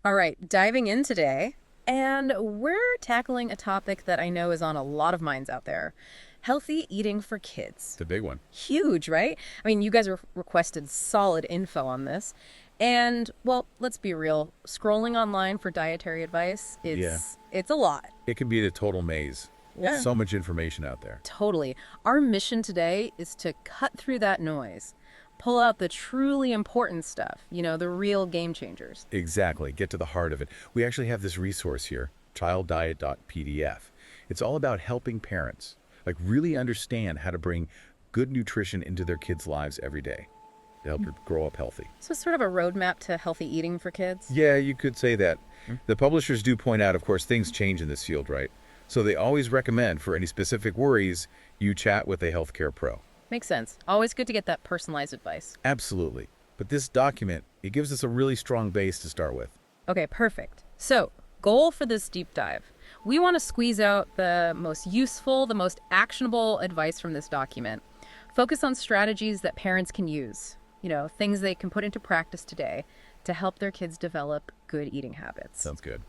All right, diving in today, and we're tackling a topic that I know is on a lot of minds out there. Healthy eating for kids. It's a big one. Huge, right? I mean, you guys requested solid info on this. And, well, let's be real. Scrolling online for dietary advice, Yeah. it's a lot. It can be a total maze. Yeah. So much information out there. Totally. Our mission today is to cut through that noise. Pull out the truly important stuff, the real game changers. Exactly. Get to the heart of it. We actually have this resource here, childdiet.pdf. It's all about helping parents, really understand how to bring good nutrition into their kids' lives every day to help them grow up healthy. So it's sort of a roadmap to healthy eating for kids? Yeah, you could say that. The publishers do point out, of course, things change in this field, right? So they always recommend for any specific worries, you chat with a healthcare pro. Makes sense. Always good to get that personalized advice. Absolutely. But this document, it gives us a really strong base to start with. Okay, perfect. So, goal for this deep dive. We want to squeeze out the most useful, the most actionable advice from this document. Focus on strategies that parents can use, things they can put into practice today to help their kids develop good eating habits. Sounds good.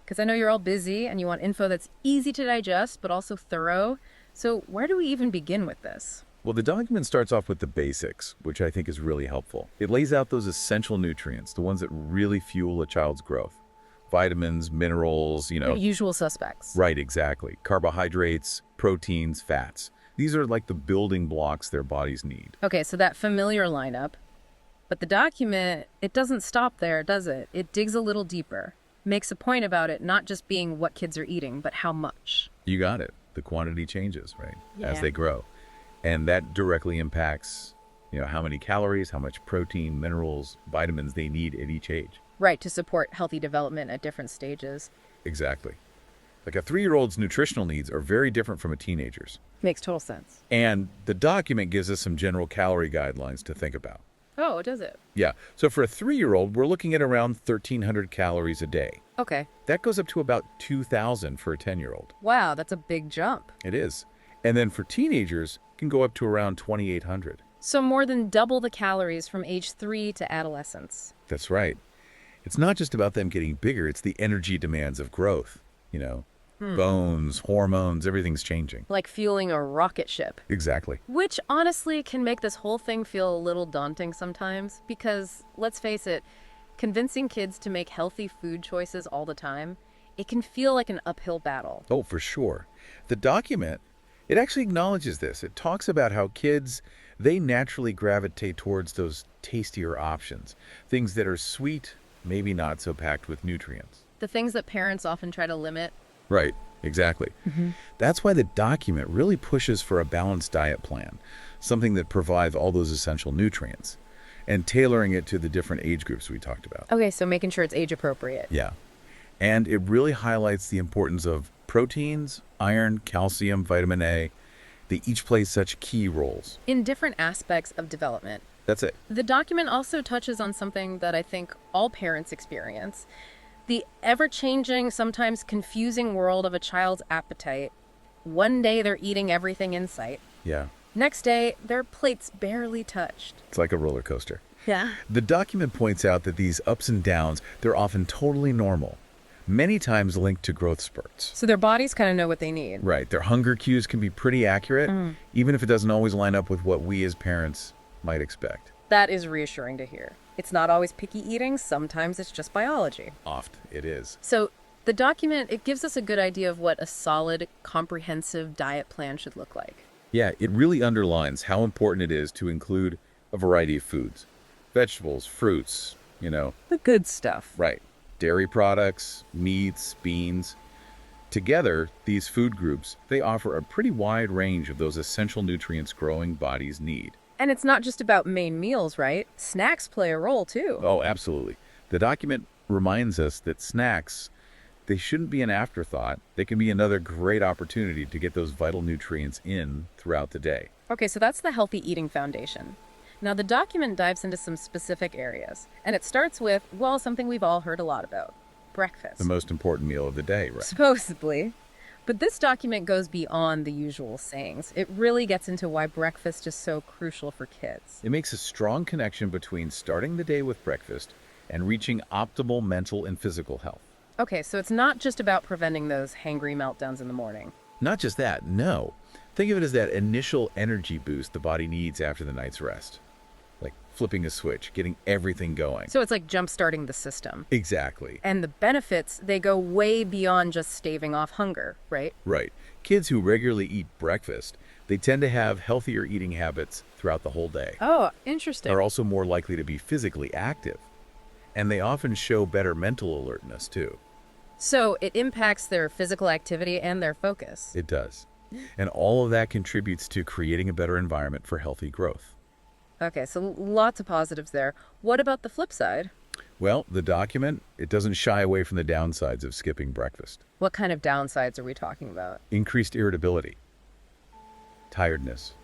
Because I know you're all busy and you want info that's easy to digest, but also thorough. So, where do we even begin with this? Well, the document starts off with the basics, which I think is really helpful. It lays out those essential nutrients, the ones that really fuel a child's growth. Vitamins, minerals, The usual suspects. Right, exactly. Carbohydrates, proteins, fats. These are like the building blocks their bodies need. Okay, so that familiar lineup. But the document, it doesn't stop there, does it? It digs a little deeper. Makes a point about it not just being what kids are eating, but how much. You got it. The quantity changes, right, as Yeah. they grow. And that directly impacts, how many calories, how much protein, minerals, vitamins they need at each age. Right, to support healthy development at different stages. Exactly. Like a 3-year-old's nutritional needs are very different from a teenager's. Makes total sense. And the document gives us some general calorie guidelines to think about. Oh, does it? Yeah, so for a 3-year-old, we're looking at around 1,300 calories a day. Okay. That goes up to about 2,000 for a 10-year-old. Wow, that's a big jump. It is. And then for teenagers, it can go up to around 2,800. So more than double the calories from age 3 to adolescence. That's right. It's not just about them getting bigger, it's the energy demands of growth. Bones, hormones, everything's changing. Like fueling a rocket ship. Exactly. Which honestly can make this whole thing feel a little daunting sometimes because, let's face it, convincing kids to make healthy food choices all the time, it can feel like an uphill battle. Oh, for sure. The document, it actually acknowledges this. It talks about how kids, they naturally gravitate towards those tastier options. Things that are sweet, maybe not so packed with nutrients. The things that parents often try to limit. Right, exactly. That's why the document really pushes for a balanced diet plan, something that provides all those essential nutrients, and tailoring it to the different age groups we talked about. Okay, so making sure it's age appropriate. Yeah. And it really highlights the importance of proteins, iron, calcium, vitamin A. They each play such key roles. In different aspects of development. That's it. The document also touches on something that I think all parents experience. The ever-changing, sometimes confusing world of a child's appetite. One day they're eating everything in sight. Yeah. Next day, their plate's barely touched. It's like a roller coaster. Yeah. The document points out that these ups and downs, they're often totally normal, many times linked to growth spurts. So their bodies kind of know what they need. Right. Their hunger cues can be pretty accurate, even if it doesn't always line up with what we as parents might expect. That is reassuring to hear. It's not always picky eating. Sometimes it's just biology. Oft it is. So the document, it gives us a good idea of what a solid, comprehensive diet plan should look like. Yeah, it really underlines how important it is to include a variety of foods. Vegetables, fruits, The good stuff. right. Dairy products, meats, beans. Together, these food groups, they offer a pretty wide range of those essential nutrients growing bodies need. And it's not just about main meals, right? Snacks play a role too. Oh, absolutely. The document reminds us that snacks, they shouldn't be an afterthought. They can be another great opportunity to get those vital nutrients in throughout the day. Okay, so that's the healthy eating foundation. Now, the document dives into some specific areas, and it starts with, well, something we've all heard a lot about, breakfast. The most important meal of the day, right? Supposedly. But this document goes beyond the usual sayings. It really gets into why breakfast is so crucial for kids. It makes a strong connection between starting the day with breakfast and reaching optimal mental and physical health. Okay, so it's not just about preventing those hangry meltdowns in the morning. Not just that, no. Think of it as that initial energy boost the body needs after the night's rest. Like flipping a switch, getting everything going. So it's like jump-starting the system. Exactly. And the benefits, they go way beyond just staving off hunger, right? Right. Kids who regularly eat breakfast, they tend to have healthier eating habits throughout the whole day. Oh, interesting. They're also more likely to be physically active. And they often show better mental alertness, too. So it impacts their physical activity and their focus. It does. And all of that contributes to creating a better environment for healthy growth. Okay, so lots of positives there. What about the flip side? Well, the document, it doesn't shy away from the downsides of skipping breakfast. What kind of downsides are we talking about? Increased irritability, tiredness,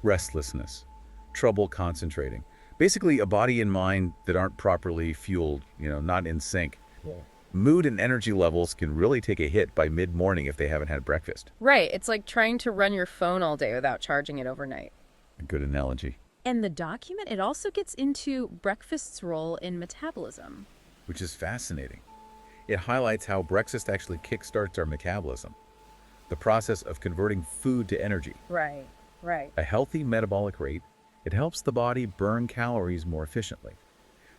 restlessness, trouble concentrating. Basically, a body and mind that aren't properly fueled, not in sync. Yeah. Mood and energy levels can really take a hit by mid-morning if they haven't had breakfast. Right, it's like trying to run your phone all day without charging it overnight. A good analogy. And the document, it also gets into breakfast's role in metabolism. Which is fascinating. It highlights how breakfast actually kickstarts our metabolism, the process of converting food to energy. Right. A healthy metabolic rate, it helps the body burn calories more efficiently,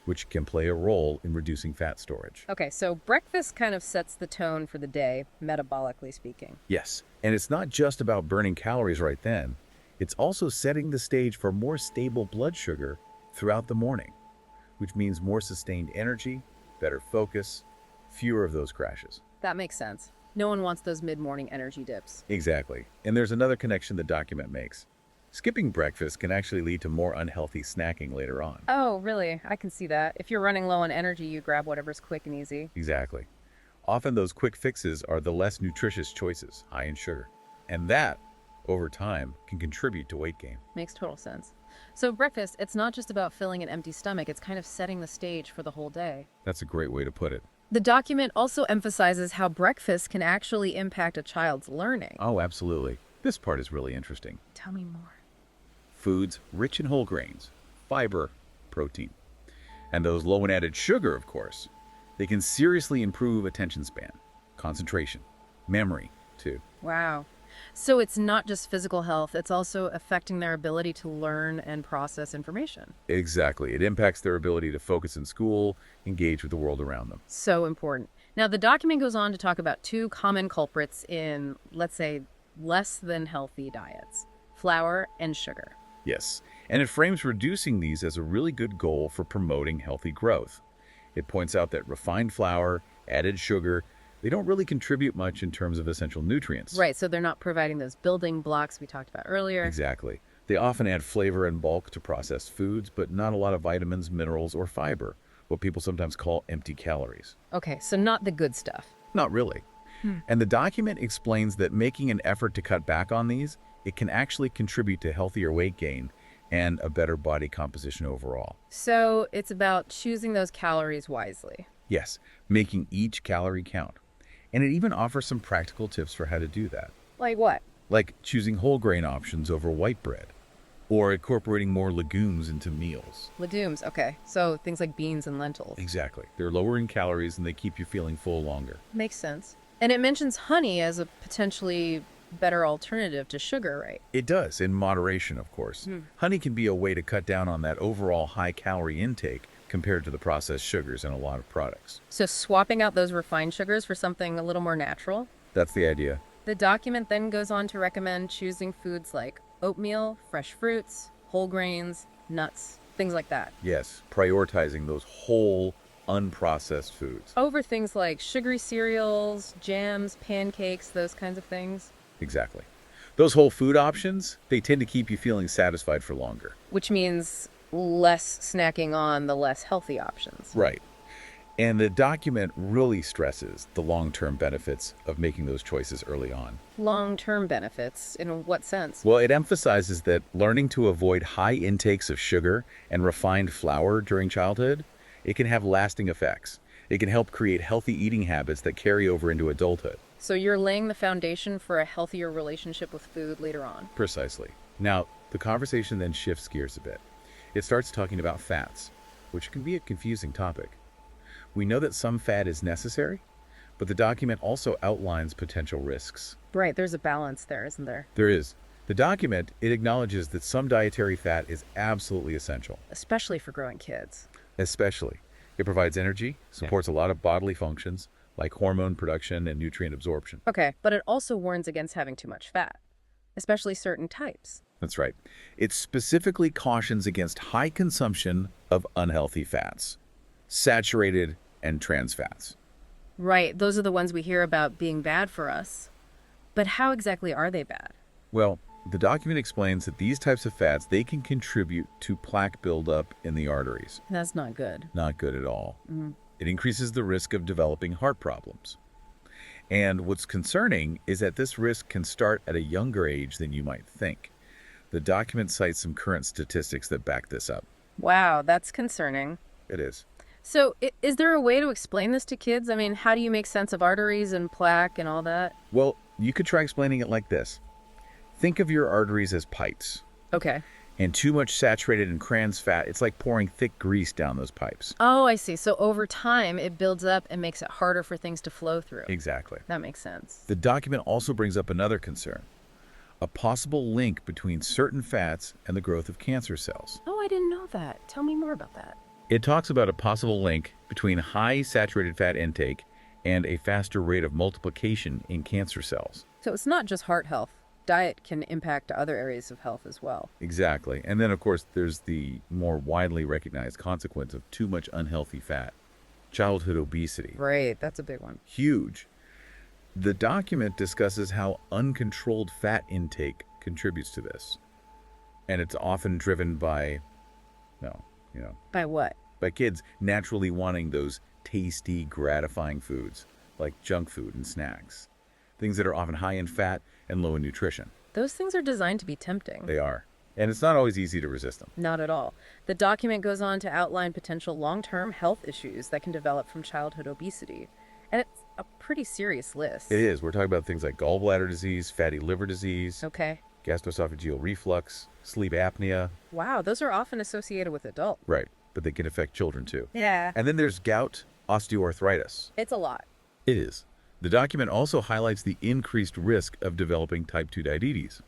which can play a role in reducing fat storage. Okay, so breakfast kind of sets the tone for the day, metabolically speaking. Yes, and it's not just about burning calories right then. It's also setting the stage for more stable blood sugar throughout the morning, which means more sustained energy, better focus, fewer of those crashes. That makes sense. No one wants those mid-morning energy dips. Exactly. And there's another connection the document makes. Skipping breakfast can actually lead to more unhealthy snacking later on. Oh, really? I can see that. If you're running low on energy, you grab whatever's quick and easy. Exactly. Often those quick fixes are the less nutritious choices, high in sugar. And that, over time, can contribute to weight gain. Makes total sense. So breakfast, it's not just about filling an empty stomach, it's kind of setting the stage for the whole day. That's a great way to put it. The document also emphasizes how breakfast can actually impact a child's learning. Oh, absolutely. This part is really interesting. Tell me more. Foods rich in whole grains, fiber, protein, and those low in added sugar, of course, they can seriously improve attention span, concentration, memory, too. Wow. So it's not just physical health, it's also affecting their ability to learn and process information. Exactly. It impacts their ability to focus in school, engage with the world around them. So important. Now, the document goes on to talk about two common culprits in, let's say, less than healthy diets: flour and sugar. Yes, and it frames reducing these as a really good goal for promoting healthy growth. It points out that refined flour, added sugar, they don't really contribute much in terms of essential nutrients. Right, so they're not providing those building blocks we talked about earlier. Exactly. They often add flavor and bulk to processed foods, but not a lot of vitamins, minerals, or fiber, what people sometimes call empty calories. Okay, so not the good stuff. Not really. And the document explains that making an effort to cut back on these, it can actually contribute to healthier weight gain and a better body composition overall. So it's about choosing those calories wisely. Yes, making each calorie count. And it even offers some practical tips for how to do that. Like what? Like choosing whole grain options over white bread, or incorporating more legumes into meals. Legumes, okay. So things like beans and lentils. Exactly. They're lower in calories and they keep you feeling full longer. Makes sense. And it mentions honey as a potentially better alternative to sugar, right? It does, in moderation, of course. Honey can be a way to cut down on that overall high-calorie intake compared to the processed sugars in a lot of products. So swapping out those refined sugars for something a little more natural. That's the idea. The document then goes on to recommend choosing foods like oatmeal, fresh fruits, whole grains, nuts, things like that, Yes, prioritizing those whole, unprocessed foods. over things like sugary cereals, jams, pancakes, those kinds of things, Exactly. Those whole food options, they tend to keep you feeling satisfied for longer. which means less snacking on the less healthy options. Right. And the document really stresses the long-term benefits of making those choices early on. Long-term benefits, in what sense? Well, it emphasizes that learning to avoid high intakes of sugar and refined flour during childhood, it can have lasting effects. It can help create healthy eating habits that carry over into adulthood. So you're laying the foundation for a healthier relationship with food later on. Precisely. Now, the conversation then shifts gears a bit. It starts talking about fats, which can be a confusing topic. We know that some fat is necessary, but the document also outlines potential risks. Right, there's a balance there, isn't there? There is. The document, it acknowledges that some dietary fat is absolutely essential. Especially for growing kids. Especially. It provides energy, supports a lot of bodily functions, like hormone production and nutrient absorption. Okay, but it also warns against having too much fat, especially certain types. That's right. It specifically cautions against high consumption of unhealthy fats, saturated and trans fats. Right, those are the ones we hear about being bad for us. But how exactly are they bad? Well, the document explains that these types of fats, they can contribute to plaque buildup in the arteries. That's not good. Not good at all. It increases the risk of developing heart problems. And what's concerning is that this risk can start at a younger age than you might think. The document cites some current statistics that back this up. Wow, that's concerning. It is. So, is there a way to explain this to kids? I mean, how do you make sense of arteries and plaque and all that? Well, you could try explaining it like this. Think of your arteries as pipes. Okay. And too much saturated and trans fat, it's like pouring thick grease down those pipes. Oh, I see. So over time, it builds up and makes it harder for things to flow through. Exactly. That makes sense. The document also brings up another concern, a possible link between certain fats and the growth of cancer cells. Oh, I didn't know that. Tell me more about that. It talks about a possible link between high saturated fat intake and a faster rate of multiplication in cancer cells. So it's not just heart health. Diet can impact other areas of health as well. Exactly. And then, of course, there's the more widely recognized consequence of too much unhealthy fat, childhood obesity. Right, that's a big one. Huge. The document discusses how uncontrolled fat intake contributes to this. And it's often driven by, By what? by kids naturally wanting those tasty, gratifying foods, like junk food and snacks. Things that are often high in fat and low in nutrition. Those things are designed to be tempting. They are. And it's not always easy to resist them. Not at all. The document goes on to outline potential long-term health issues that can develop from childhood obesity. And it's a pretty serious list. It is. We're talking about things like gallbladder disease, fatty liver disease, Okay. gastroesophageal reflux, sleep apnea. Wow, those are often associated with adults. Right. But they can affect children too. Yeah. And then there's gout, osteoarthritis. It's a lot. It is. The document also highlights the increased risk of developing type 2 diabetes,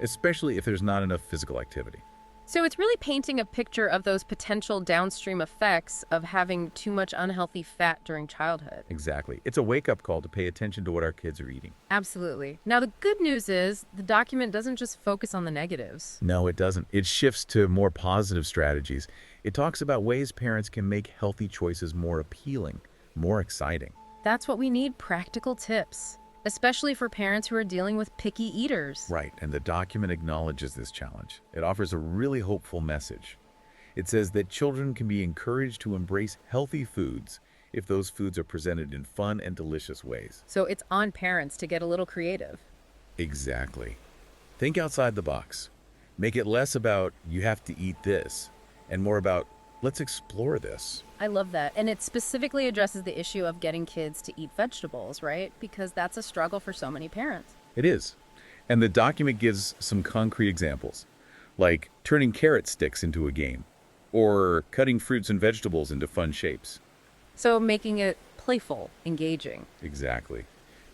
especially if there's not enough physical activity. So it's really painting a picture of those potential downstream effects of having too much unhealthy fat during childhood. Exactly. It's a wake-up call to pay attention to what our kids are eating. Absolutely. Now, the good news is the document doesn't just focus on the negatives. No, it doesn't. It shifts to more positive strategies. It talks about ways parents can make healthy choices more appealing, more exciting. That's what we need, practical tips, especially for parents who are dealing with picky eaters. Right, and the document acknowledges this challenge. It offers a really hopeful message. It says that children can be encouraged to embrace healthy foods if those foods are presented in fun and delicious ways. So it's on parents to get a little creative. Exactly. Think outside the box. Make it less about, you have to eat this, and more about, let's explore this. I love that. And it specifically addresses the issue of getting kids to eat vegetables, right? Because that's a struggle for so many parents. It is. And the document gives some concrete examples, like turning carrot sticks into a game, or cutting fruits and vegetables into fun shapes. So making it playful, engaging. Exactly.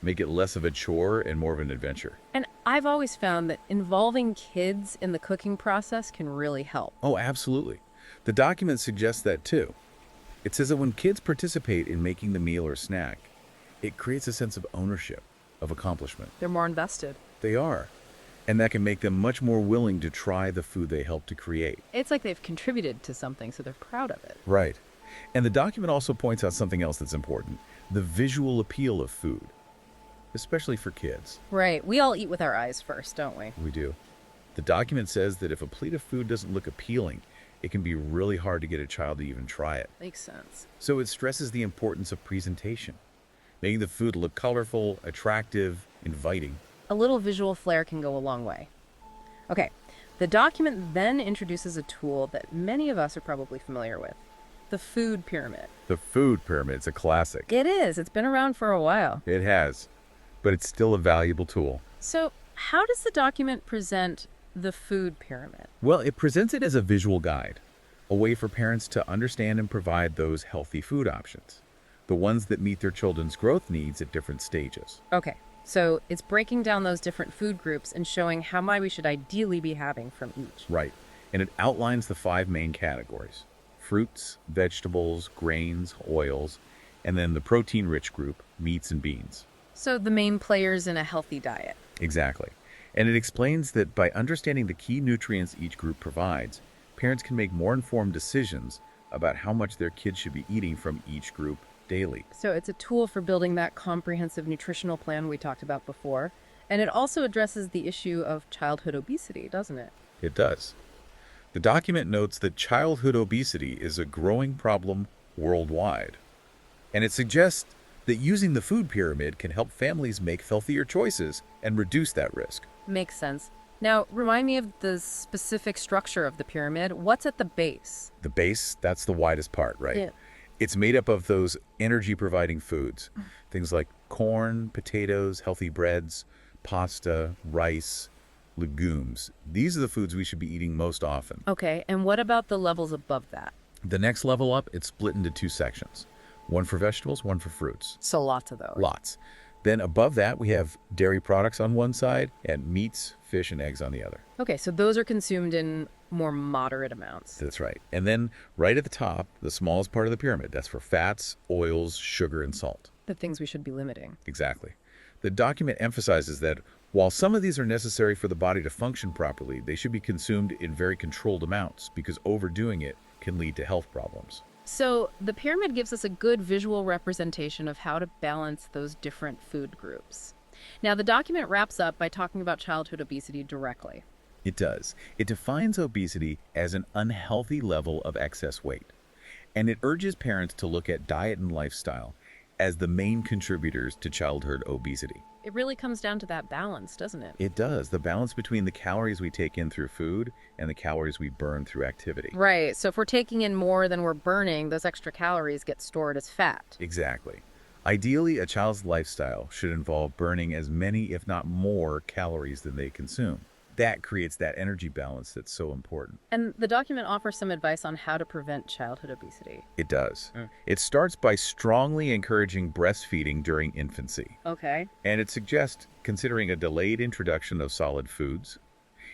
Make it less of a chore and more of an adventure. And I've always found that involving kids in the cooking process can really help. Oh, absolutely. The document suggests that too. It says that when kids participate in making the meal or snack, it creates a sense of ownership, of accomplishment. They're more invested. They are. And that can make them much more willing to try the food they helped to create. It's like they've contributed to something, so they're proud of it. Right. And the document also points out something else that's important, the visual appeal of food, especially for kids. Right. We all eat with our eyes first, don't we? We do. The document says that if a plate of food doesn't look appealing, it can be really hard to get a child to even try it. Makes sense. So it stresses the importance of presentation, making the food look colorful, attractive, inviting. A little visual flair can go a long way. Okay. The document then introduces a tool that many of us are probably familiar with. The food pyramid. The food pyramid's a classic. It is. It's been around for a while. It has, but it's still a valuable tool. So how does the document present the food pyramid? Well, it presents it as a visual guide, a way for parents to understand and provide those healthy food options, the ones that meet their children's growth needs at different stages. Okay, so it's breaking down those different food groups and showing how much we should ideally be having from each. Right. And it outlines the 5 main categories: fruits, vegetables, grains, oils, and then the protein-rich group, meats and beans. So the main players in a healthy diet. Exactly. And it explains that by understanding the key nutrients each group provides, parents can make more informed decisions about how much their kids should be eating from each group daily. So it's a tool for building that comprehensive nutritional plan we talked about before. And it also addresses the issue of childhood obesity, doesn't it? It does. The document notes that childhood obesity is a growing problem worldwide. And it suggests that using the food pyramid can help families make healthier choices and reduce that risk. Makes sense. Now, remind me of the specific structure of the pyramid. What's at the base? The base, that's the widest part, right? Yeah. It's made up of those energy-providing foods, things like corn, potatoes, healthy breads, pasta, rice, legumes. These are the foods we should be eating most often. Okay, and what about the levels above that? The next level up, it's split into 2 sections. One for vegetables, one for fruits. So lots of those. Lots. Then above that, we have dairy products on one side and meats, fish, and eggs on the other. Okay, so those are consumed in more moderate amounts. That's right. And then right at the top, the smallest part of the pyramid, that's for fats, oils, sugar, and salt. The things we should be limiting. Exactly. The document emphasizes that while some of these are necessary for the body to function properly, they should be consumed in very controlled amounts because overdoing it can lead to health problems. So the pyramid gives us a good visual representation of how to balance those different food groups. Now, the document wraps up by talking about childhood obesity directly. It does. It defines obesity as an unhealthy level of excess weight. And it urges parents to look at diet and lifestyle as the main contributors to childhood obesity. It really comes down to that balance, doesn't it? It does. The balance between the calories we take in through food and the calories we burn through activity. Right. So if we're taking in more than we're burning, those extra calories get stored as fat. Exactly. Ideally, a child's lifestyle should involve burning as many, if not more, calories than they consume. That creates that energy balance that's so important. And the document offers some advice on how to prevent childhood obesity. It does. It starts by strongly encouraging breastfeeding during infancy. Okay. And it suggests considering a delayed introduction of solid foods.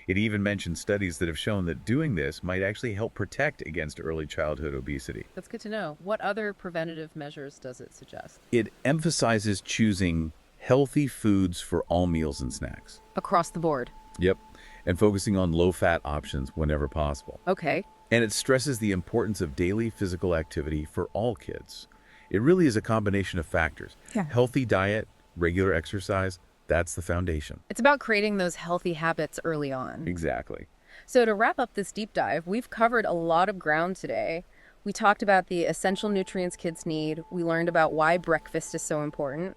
It even mentions studies that have shown that doing this might actually help protect against early childhood obesity. That's good to know. What other preventative measures does it suggest? It emphasizes choosing healthy foods for all meals and snacks. Across the board. Yep. And focusing on low-fat options whenever possible. Okay. And it stresses the importance of daily physical activity for all kids. It really is a combination of factors. Yeah. Healthy diet, regular exercise, that's the foundation. It's about creating those healthy habits early on. Exactly. So to wrap up this deep dive, we've covered a lot of ground today. We talked about the essential nutrients kids need. We learned about why breakfast is so important.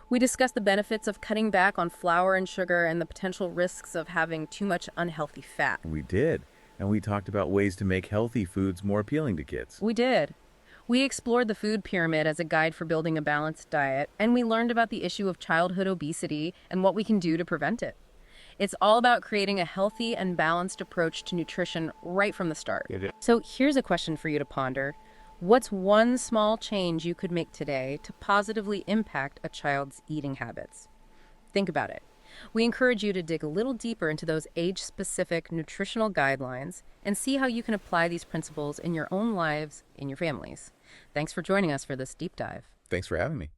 We discussed the benefits of cutting back on flour and sugar and the potential risks of having too much unhealthy fat. We did. And we talked about ways to make healthy foods more appealing to kids. We did. We explored the food pyramid as a guide for building a balanced diet, and we learned about the issue of childhood obesity and what we can do to prevent it. It's all about creating a healthy and balanced approach to nutrition right from the start. So here's a question for you to ponder. What's one small change you could make today to positively impact a child's eating habits? Think about it. We encourage you to dig a little deeper into those age-specific nutritional guidelines and see how you can apply these principles in your own lives, in your families. Thanks for joining us for this deep dive. Thanks for having me.